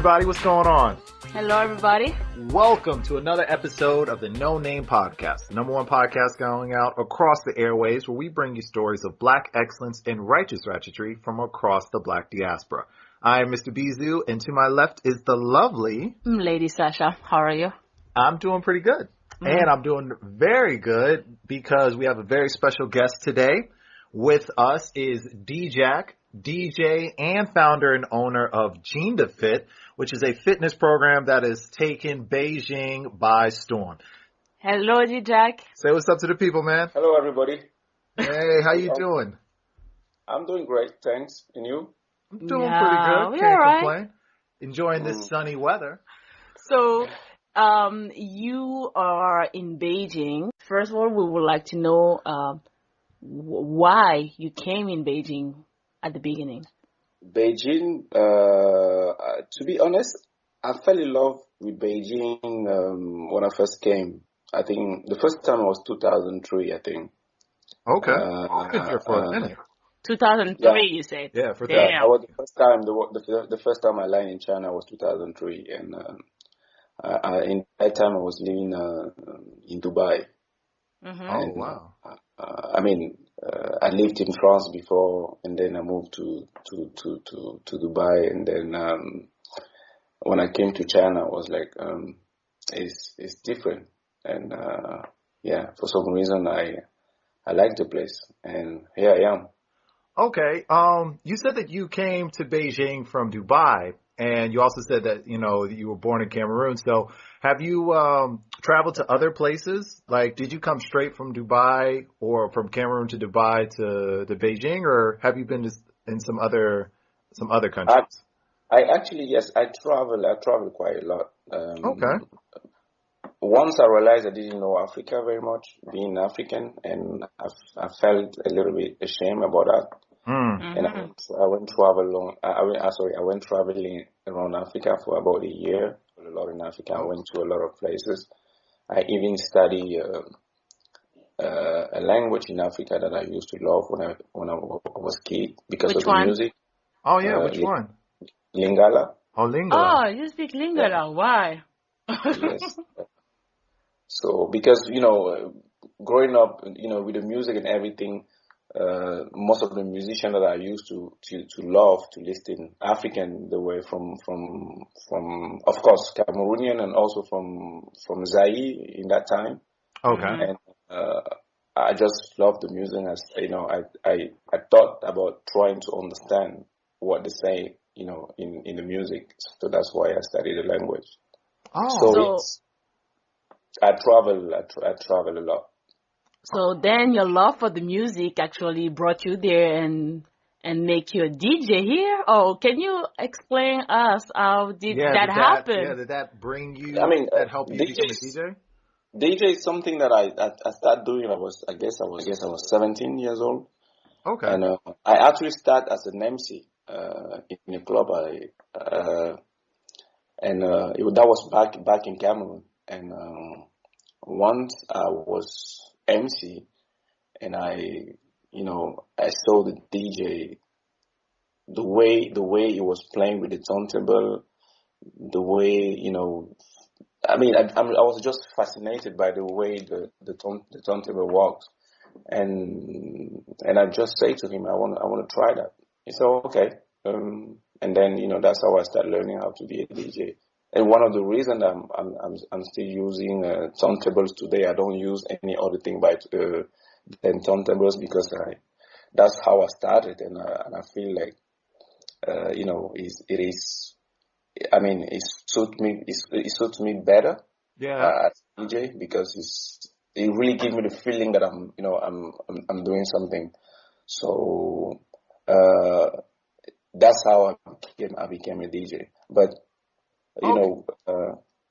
everybody. What's going on? Hello, everybody. Welcome to another episode of the No Name Podcast, the number one podcast going out across the airwaves where we bring you stories of Black excellence and righteous ratchetry from across the Black diaspora. I am Mr. Bizu, and to my left is the lovely Lady Sasha. How are you? I'm doing pretty good. And I'm doing very good because we have a very special guest today. With us is DJack, DJ and founder and owner of JindaFit, which is a fitness program that has taken Beijing by storm. Hello, DJack. Say what's up to the people, man. Hello, everybody. Hey, how you doing? I'm doing great, thanks. And you? I'm doing pretty good. Can't complain. Enjoying this sunny weather. So, you are in Beijing. First of all, we would like to know why you came in Beijing at the beginning. Beijing, to be honest, I fell in love with Beijing when I first came. I think the first time was 2003, I think. Okay. Been here for a minute. 2003, Yeah. You said? Yeah, for Damn. that. That was the first time, the first time I landed in China was 2003. And in that time I was living in Dubai. Mm-hmm. Oh, wow. I lived in France before, and then I moved to Dubai, and then when I came to China, I was like, it's different, and for some reason I like the place, and here I am. Okay. You said that you came to Beijing from Dubai, and you also said that, you were born in Cameroon. So have you traveled to other places? Like, did you come straight from Dubai or from Cameroon to Dubai to Beijing, or have you been in some other countries? I actually, yes, I travel quite a lot. Okay. Once I realized I didn't know Africa very much, being African, and I felt a little bit ashamed about that. Mm. And I went traveling around Africa for about a year. A lot in Africa. I went to a lot of places. I even studied a language in Africa that I used to love when I was a kid because of the music. Oh yeah, which one? Lingala. Oh, Lingala. Oh, you speak Lingala. Yeah. Why? Yes. So because growing up, with the music and everything. Most of the musicians that I used to love to listen African, they were from of course Cameroonian and also from Zaire in that time. Okay. And I just loved the music. I thought about trying to understand what they say, in the music. So that's why I studied the language. Oh. So I travel a lot. So then your love for the music actually brought you there and make you a DJ here? Or can you explain us how did that happen? Yeah, did that bring you, that help you become a DJ? DJ is something that I started doing. I guess I was 17 years old. Okay. And I actually started as an MC in a club. That was back in Cameroon. And once I was MC, and I saw the DJ, the way he was playing with the turntable, the way I was just fascinated by the way the turntable works, and I just say to him, I want to try that. He said, okay, and then that's how I started learning how to be a DJ. And one of the reasons I'm still using turntables today, I don't use any other thing than turntables because that's how I started, and I feel like it suits me better. Yeah. As a DJ because it really gives me the feeling that I'm doing something. So that's how I became a DJ, but.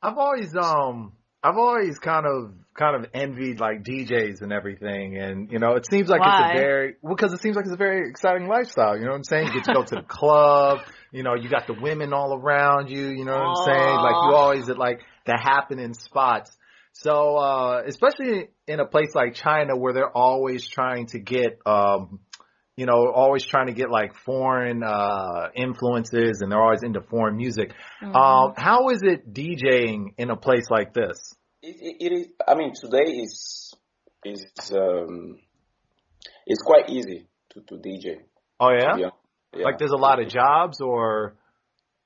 I've always kind of envied like DJs and everything, and it seems like because it seems like it's a very exciting lifestyle. You know what I'm saying? You get to go to the club. You got the women all around you. You know what I'm saying? Like you always at like the happening spots. So especially in a place like China where they're always trying to get always trying to get like foreign influences, and they're always into foreign music. How is it DJing in a place like this? It is. I mean, today is it's quite easy to DJ. Oh yeah? Yeah. Like there's a lot of jobs, or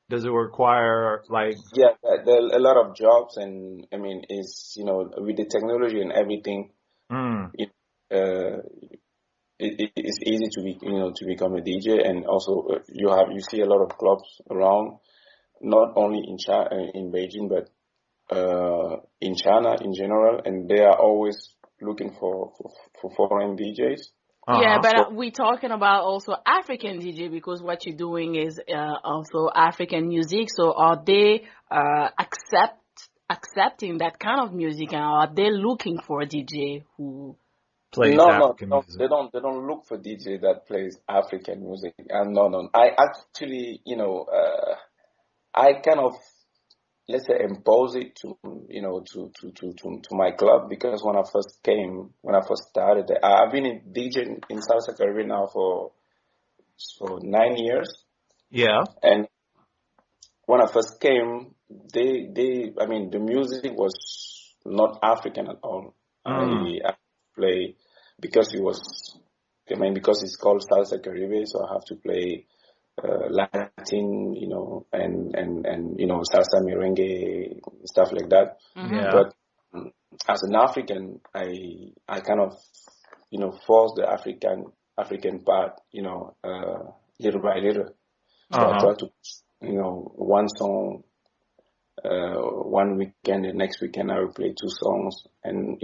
does it require like? Yeah, there are a lot of jobs, and I mean, it's with the technology and everything, it's easy to be to become a DJ, and also you see a lot of clubs around, not only in China, in Beijing, but in China in general, and they are always looking for foreign DJs. Yeah, but we're talking about also African DJ, because what you're doing is also African music. So are they accepting that kind of music, and are they looking for a DJ who plays African music? They don't look for DJ that plays African music. No. I actually, I kind of, let's say, impose it to my club, because when I first started, I've been in DJing in South Caribbean now for 9 years. Yeah. And when I first came, I mean, the music was not African at all. I play because because it's called Salsa Caribe, so I have to play Latin, and salsa, merengue, stuff like that. Yeah. But as an African, I kind of force the African part, little by little. So I try to one song one weekend, the next weekend I will play 2 songs, and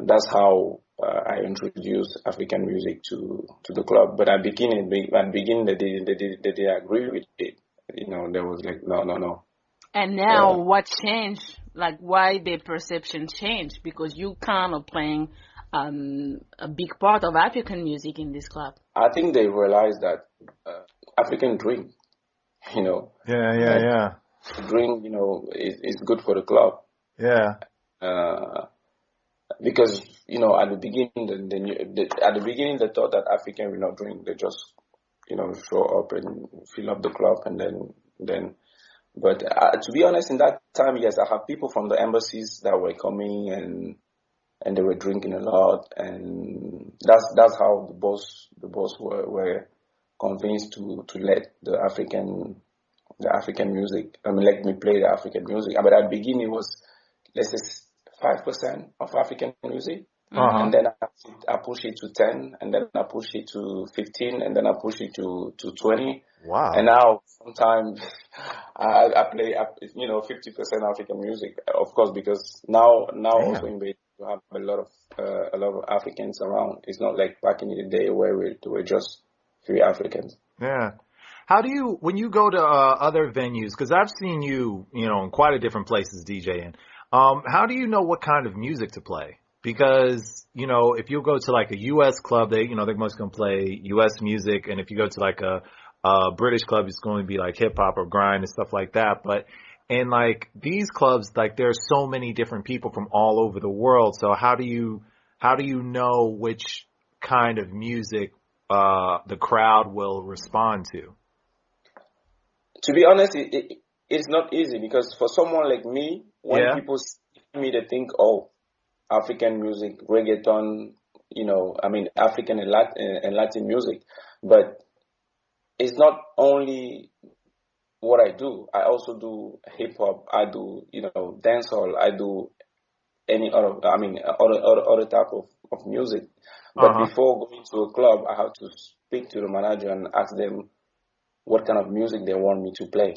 that's how I introduced African music to the club. But at beginning they agree with it. There was like no. And now what changed? Like, why the perception changed? Because you kind of playing a big part of African music in this club. I think they realized that African drink, Yeah. Drink, is good for the club. Yeah. Because at the beginning, they thought that African will not drink. They just show up and fill up the club, and then. But to be honest, in that time, yes, I have people from the embassies that were coming, and they were drinking a lot, and that's how the boss were convinced to let the African music. I mean, let me play the African music. But at the beginning, it was, let's say, 5% of African music. And then I push it to 10, and then I push it to 15, and then I push it to 20. Wow. And now sometimes I play 50% African music, of course, because now also in Beijing you have a lot of Africans around. It's not like back in the day where we were just 3 Africans. Yeah. How do you, when you go to other venues, because I've seen you, in quite a different places DJing, how do you know what kind of music to play? Because, if you go to like a U.S. club, they're most going to play U.S. music. And if you go to like a British club, it's going to be like hip hop or grind and stuff like that. But in like these clubs, like there's so many different people from all over the world. So how do you know which kind of music the crowd will respond to? To be honest, it's not easy, because for someone like me, when people see me, they think, oh, African music, reggaeton, African and Latin music. But it's not only what I do. I also do hip hop. I do, dancehall. I do any other type of music. But before going to a club, I have to speak to the manager and ask them what kind of music they want me to play.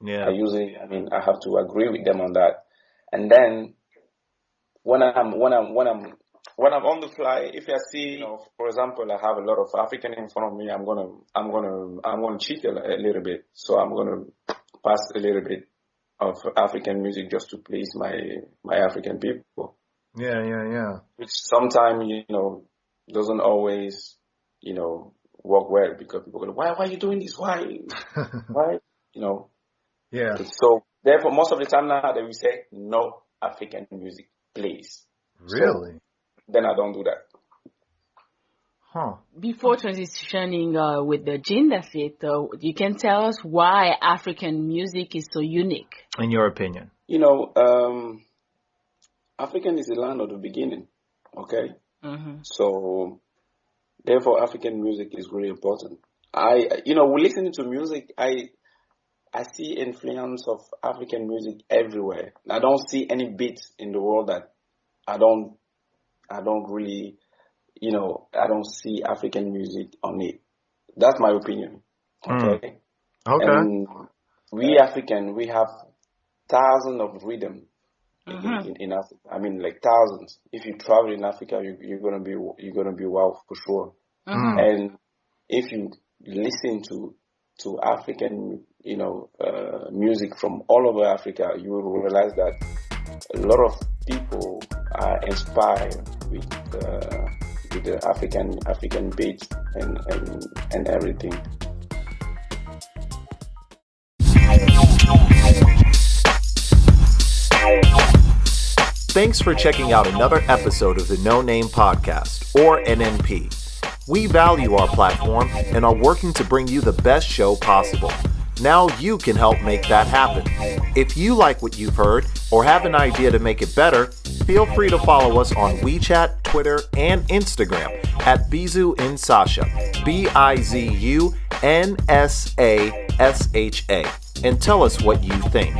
Yeah. I have to agree with them on that. And then when I'm on the fly, if I see, for example, I have a lot of African in front of me, I'm gonna cheat a little bit. So I'm gonna pass a little bit of African music just to please my African people. Yeah. Which sometimes, doesn't always, work well, because people go, why are you doing this? Why? Yeah. So therefore, most of the time now they will say no African music, please. Really? So then I don't do that. Huh. Before transitioning with the JindaFit, you can tell us why African music is so unique. In your opinion? You know, African is the land of the beginning, okay? So, therefore, African music is really important. We listening to music, I see influence of African music everywhere. I don't see any beat in the world that I don't really, I don't see African music on it. That's my opinion. Okay. Okay. And we African, we have thousands of rhythm in Africa. I mean, like thousands. If you travel in Africa, you're gonna be wow for sure. And if you listen to African, music from all over Africa, you will realize that a lot of people are inspired with the African beats and everything. Thanks for checking out another episode of the No Name Podcast, or NNP. We value our platform and are working to bring you the best show possible. Now you can help make that happen. If you like what you've heard or have an idea to make it better, feel free to follow us on Wechat, Twitter, and Instagram at bizunsasha, BIZUNSASHA, and tell us what you think.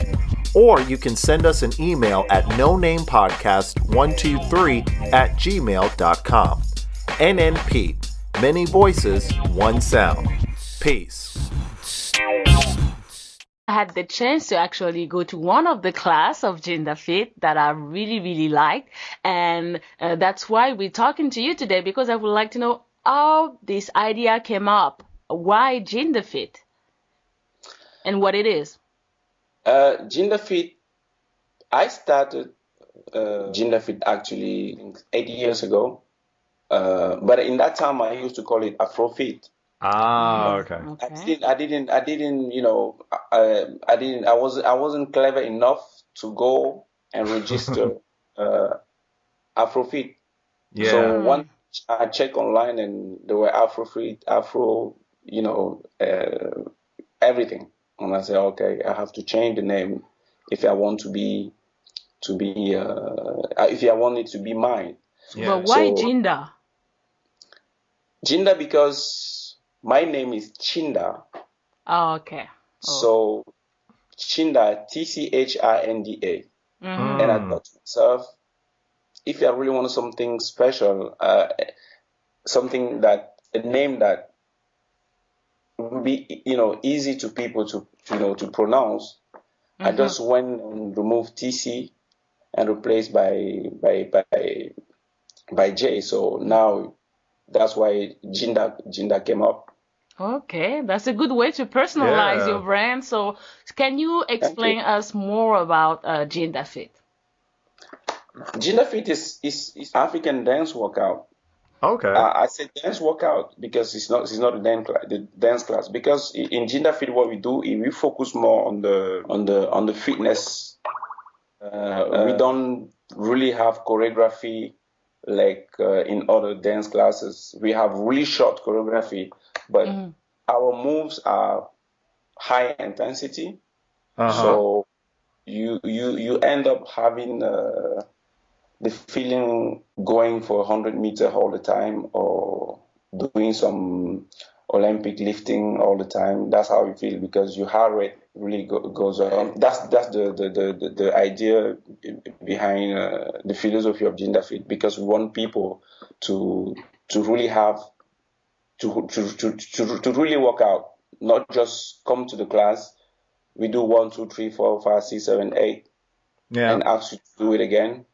Or you can send us an email at nonamepodcast123@gmail.com. NNP, many voices, one sound. Peace. I had the chance to actually go to one of the class of JindaFit that I really, really liked. And that's why we're talking to you today, because I would like to know how this idea came up. Why JindaFit? And what it is. JindaFit, I started JindaFit actually 8 years ago. But in that time, I used to call it Afrofit. Ah, okay. I wasn't clever enough to go and register Afrofit. Yeah. So once I checked online and there were Afrofit, everything. And I said, okay, I have to change the name if I want if I want it to be mine. Yeah. But why Jinda? Jinda because my name is Chinda. Oh, okay. So Chinda, TCHINDA. And I thought to myself, if I really want something special, a name that would be, easy to people to pronounce, I just went and removed TC and replaced by J. So now that's why Jinda came up. Okay, that's a good way to personalize your brand. So can you explain us more about JindaFit? JindaFit is African dance workout. Okay. I said dance workout because it's not the dance class, because in JindaFit what we do is we focus more on the fitness. We don't really have choreography like in other dance classes. We have really short choreography, but our moves are high intensity. So you end up having the feeling going for 100 meters all the time, or doing some Olympic lifting all the time. That's how you feel, because your heart rate really goes on. That's the idea behind the philosophy of JindaFit, because we want people to really have to really work out, not just come to the class. We do 1, 2, 3, 4, 5, 6, 7, 8, and ask you to do it again.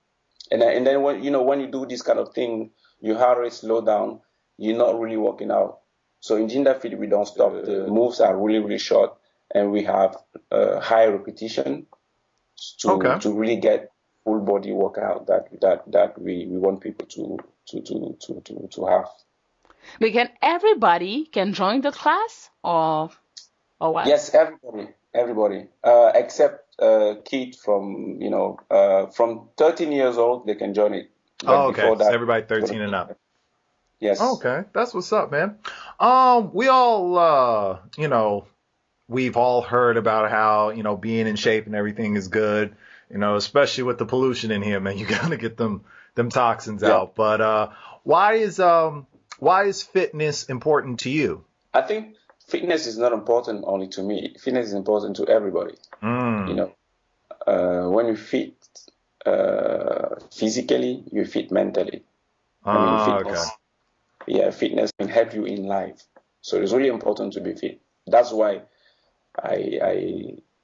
And then when you do this kind of thing, your heart rate slow down. You're not really working out. So in JindaFit, we don't stop. The moves are really, really short, and we have high repetition to really get full body workout that we want people to have. But everybody can join the class, or what? Yes, everybody, except kids from 13 years old, they can join it. But before that, so everybody 13 and up. Yes. Okay, that's what's up, man. We all, we've all heard about how, being in shape and everything is good, especially with the pollution in here, man. You gotta get them toxins Yeah. out. But, why is fitness important to you? I think fitness is not important only to me. Fitness is important to everybody. You know, when you fit physically, you fit mentally. I mean, fitness. Okay. Yeah, fitness can help you in life. So it's really important to be fit. That's why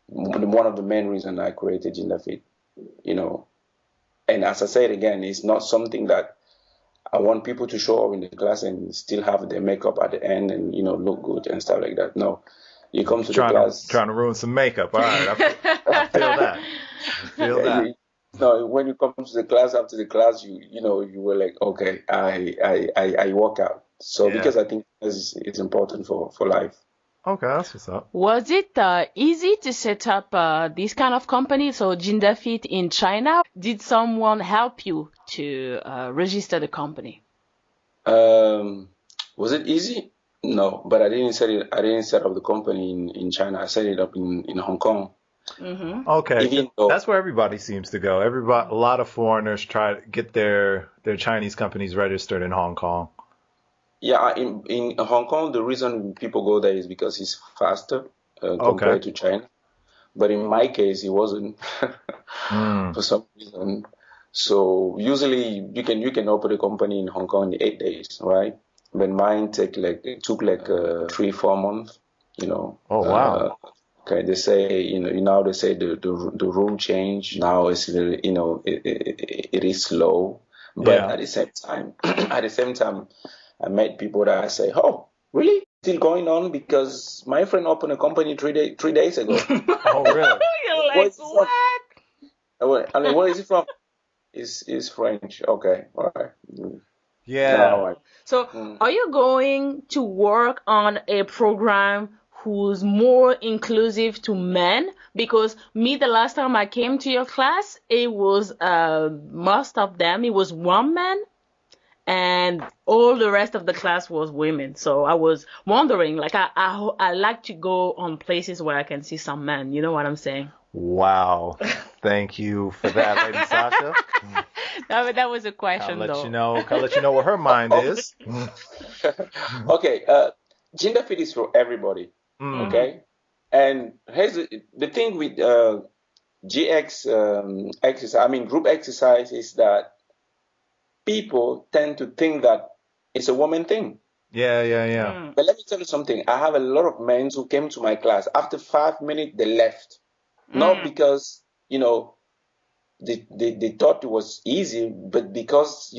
one of the main reasons I created JindaFit. And as I said again, it's not something that I want people to show up in the class and still have their makeup at the end and look good and stuff like that. No, you come to the class trying to ruin some makeup. All right, I feel that. I feel that. No, when you come to the class after the class, you were like, okay, I work out. So because I think it's important for life. Okay, that's what's up. Was it easy to set up this kind of company, so JindaFit in China? Did someone help you to register the company? Was it easy? No, but I didn't set up the company in China. I set it up in Hong Kong. Mm-hmm. Okay, that's where everybody seems to go. A lot of foreigners try to get their Chinese companies registered in Hong Kong. Yeah, in Hong Kong, the reason people go there is because it's faster compared to China. But in my case, it wasn't for some reason. So usually you can open a company in Hong Kong in 8 days, right? But mine took 3-4 months. Oh wow. Okay, they say now they say the rule change now is really, it is slow, but at the same time, I met people that I say, oh, really? Still going on? Because my friend opened a company 3 days ago. Oh, really? You're like, what? I mean, where is it from? It's French. Okay, all right. Yeah. So, are you going to work on a program who's more inclusive to men? Because me, the last time I came to your class, it was most of them, it was one man, and all the rest of the class was women. So I was wondering, like, I like to go on places where I can see some men. You know what I'm saying? Wow. Thank you for that, Lady Sasha. That was a question, I'll let you know where her mind is. Okay. JindaFit is for everybody. Okay. And here's the thing with GX exercise, group exercise, is that people tend to think that it's a woman thing. Yeah. But let me tell you something. I have a lot of men who came to my class. After 5 minutes, they left. Not because, they thought it was easy, but because,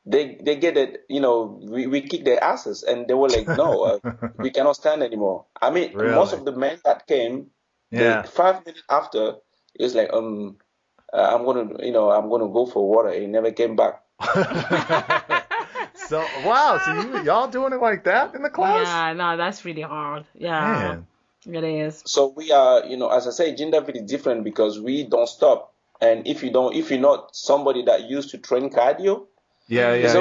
they get it, we kick their asses. And they were like, no, we cannot stand anymore. Really? Most of the men that came, 5 minutes after, it was like, I'm gonna go for water. He never came back. So y'all doing it like that in the class? Yeah, no, that's really hard. Yeah, man. It is. So we are, as I say, JindaFit is different because we don't stop. And if you're not somebody that used to train cardio, it's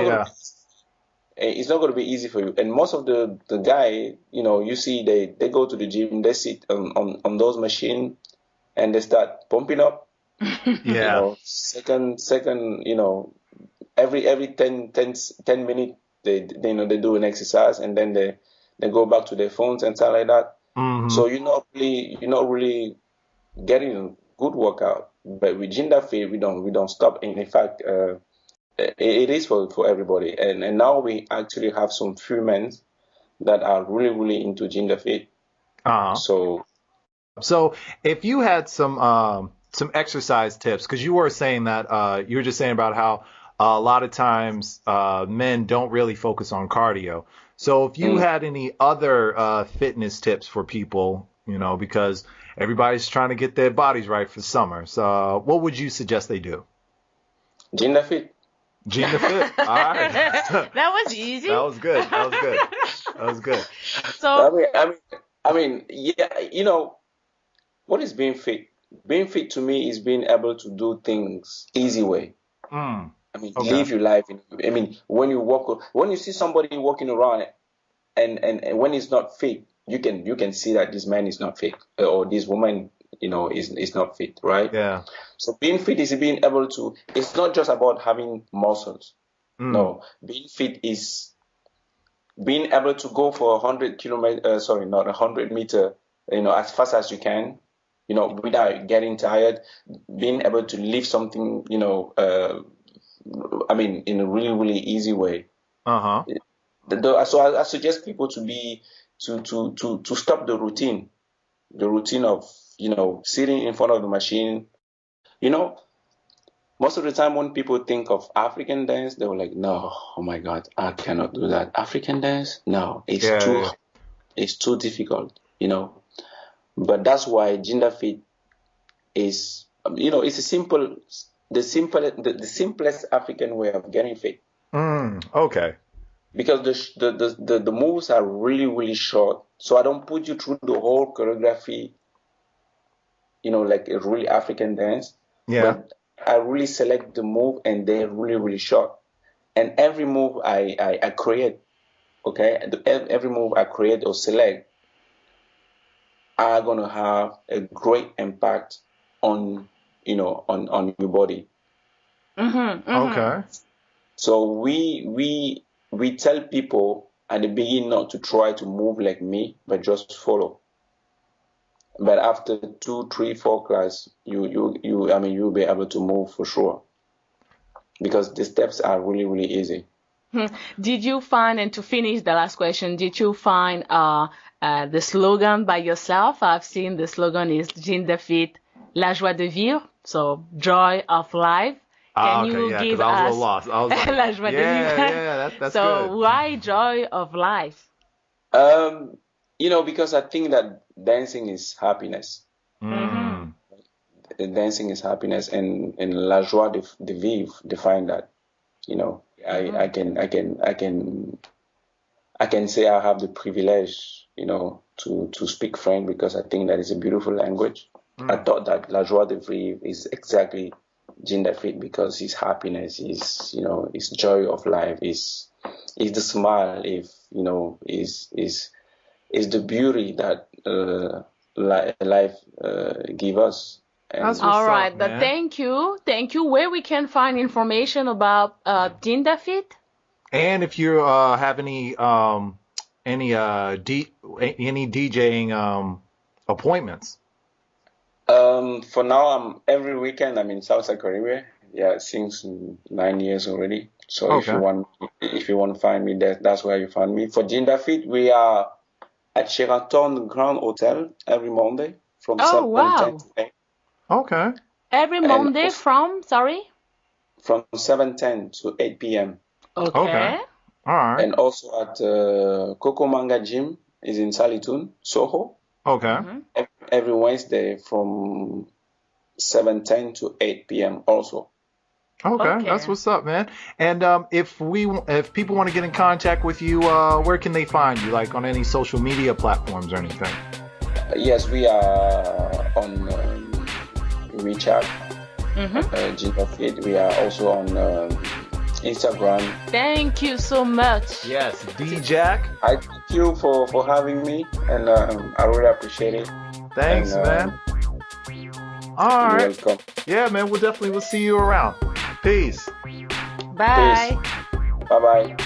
not gonna be easy for you. And most of the guy, you see they go to the gym, they sit on those machines, and they start pumping up. Second, every 10 minutes they do an exercise, and then they go back to their phones and stuff like that. So you're not really getting a good workout. But with JindaFit, we don't stop. And in fact, it is for everybody. And now we actually have some few men that are really, really into JindaFit. So if you had some exercise tips, because you were saying that you were just saying about how a lot of times men don't really focus on cardio. So if you had any other fitness tips for people, because everybody's trying to get their bodies right for summer. So what would you suggest they do? JindaFit. JindaFit. All right. That was easy. That was good. So yeah, what is being fit? Being fit to me is being able to do things easy way. I mean, Okay. live your life. I mean, when you see somebody walking around and when it's not fit, you can see that this man is not fit, or this woman, is not fit, right? Yeah. So being fit is being able to. It's not just about having muscles. No, being fit is being able to go for 100 kilometer. Sorry, not 100 meter. As fast as you can. Without getting tired. Being able to lift something. I mean, in a really, really easy way. Uh-huh. So I suggest people to stop the routine of sitting in front of the machine. Most of the time when people think of African dance, they were like, no, oh my God, I cannot do that. African dance, no, it's too difficult. But that's why JindaFit is, it's the simplest African way of getting fit. Okay. Because the moves are really, really short. So I don't put you through the whole choreography, like a really African dance. Yeah. But I really select the move and they're really, really short. And every move I create, okay, every move I create or select are going to have a great impact on, on your body. Okay. So we tell people at the beginning not to try to move like me, but just follow. But after 2, 3, 4 class, you'll be able to move for sure, because the steps are really, really easy. Did you find, and to finish the last question, did you find the slogan by yourself? I've seen the slogan is JindaFit, la joie de vivre, so joy of life. Can you yeah, give because I was a us little lost. I was like, la joie de vivre? Yeah, that's so good. why joy of life? Because I think that dancing is happiness. Dancing is happiness, and la joie de vivre define that. I can say I have the privilege, to speak French, because I think that is a beautiful language. I thought that la joie de vivre is exactly JindaFit, because it's happiness, is it's joy of life, is the smile, is the beauty that life give us. That's what's All right, up, but man. thank you. Where we can find information about JindaFit? And if you have any DJing appointments. For now, I'm every weekend I'm in South Korea. Yeah, since 9 years already. So Okay. if you want to find me, that's where you find me. For JindaFit, we are at Sheraton Grand Hotel every Monday from 7:10 to 8. Okay. Every Monday from 7:10 to 8 p.m. Okay. All right. And also at Coco Manga Gym is in Salitun, Soho. Okay. Every Wednesday from 7:10 to 8 p.m. also. Okay, that's what's up, man. And if people want to get in contact with you, where can they find you? Like on any social media platforms or anything? Yes, we are on Wechat, JindaFit. We are also on Instagram. Thank you so much. Yes, DJack. I thank you for having me, and I really appreciate it. Thanks, man. All right. You're welcome. Yeah, man. We'll see you around. Peace. Bye. Bye bye.